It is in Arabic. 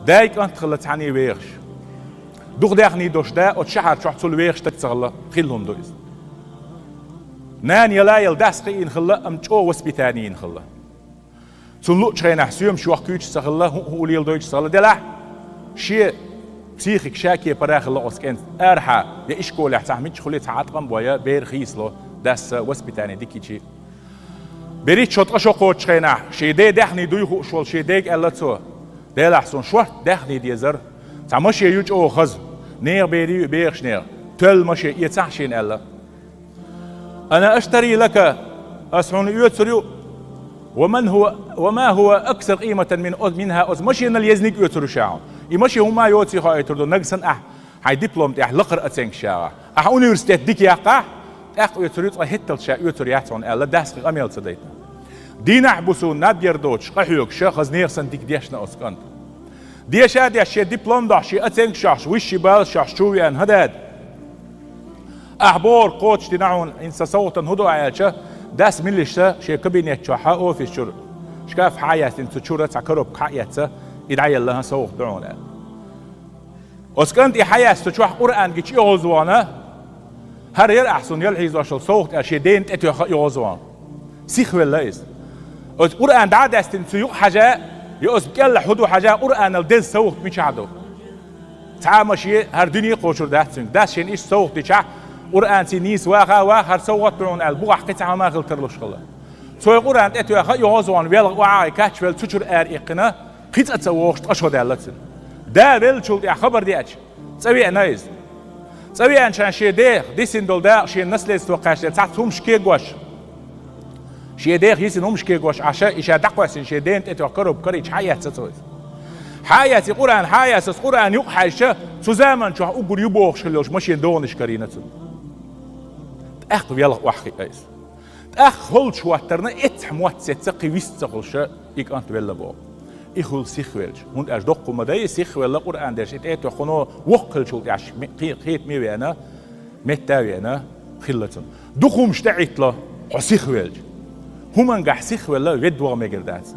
دايك أنت خلت عني ويرش دوغ داخني دوش دا أتشحر شحت سول ويرش تكتغلا خلهم دويز نان يلا يلدسقين خلا أم تشو وسبيتانين خلا تلو شينا حسيم شو أخكيش سخلا هو ليل دويش سخلا دلا شيء بسيخك شاكي براخ الله أسكن أرحى يشكول يحتمل خلي تعاطم ويا بير خيسلو داس وسبيتاني ديكي شيء بريت شطقة شو قوت شينا شيء ده دخني دوي شول شيء ديك الله تو ده لحسن شو دخني ديزر تعمش يوج أو خز نير بيري بيرش نير تل مش يتسحشين الله أنا أشتري لك أسعون يوتريو وما هو أكثر قيمة منها مشي إن اليزنيك يوترو شاعون يمشي هما يوتي خا يتردو نقصن هاي دبلوم تاع لقر أتنك شاعة أونيفرسيتي ديك يقع يوتريو هتل شاع يوترو يحتون الله داس أميل صديتنا دين أحبسو نادير دوتش قحيوك شخص نيرسن ديك ديشنا أسكنت ديش هذا الشيء دبلوم ده شيء أتنك شاش وش بال شاش شوي أن هداد أحبور قوتش تنعون إنسا صوتا هدو عيالشة داس ملشة شيء كبينيت شو حقو في الشر شكاف حياة إنسو شورة تعكرب حياته يدعي الله صوت دعونا أسكنت حياة تشوح قرآن جيش يوزوانا هر ير أحسن يلحيز وشل صوت أشياء دين تتو يوزوان سيخ والليز قرآن دعا إنسو يق حاجة يؤسب كلا حدو حاجة قرآن الدين صوت مش عدو تعامل شيء هر دنيا قوشر داتسن داس شيء إيش صوت تشع قرآن سينيس واقع هر صوت برون البوع قطعة ما غلط ترلوش خلا سوى قرآن تتو يوزوان ويل وعاي كاتش ويل تشر إقنا خيط أتصوّرش أشهد على لكن ده بيل شو خبر ديش سوي نايز سوي عشان شيء ده ديسندول ده شيء الناس اللي استوقعش تعرفهم شكي قوش شيء ده يسنهم شكي قوش عشان إيش دقوس شيء ده أنت تقرب كريج حياة تسوي حياة القرآن حياة القرآن يقحش سوزمان شو أقول يبوخش خلوش مش يدونش كرينة أخذ يلا وحقي أيس أخذ شو أترنا إتحموت ستقي ويستقل شيء إك أنت بيلا بو إخول سيخويلش هون أجدق مداي سيخويل القرآن درش إتأتو خنو وقل شو تعش خيط ميوينا متاوينا خلتن دخوم اشتعيت له سيخويلش هم نجح سيخويل لا يدوا مجردات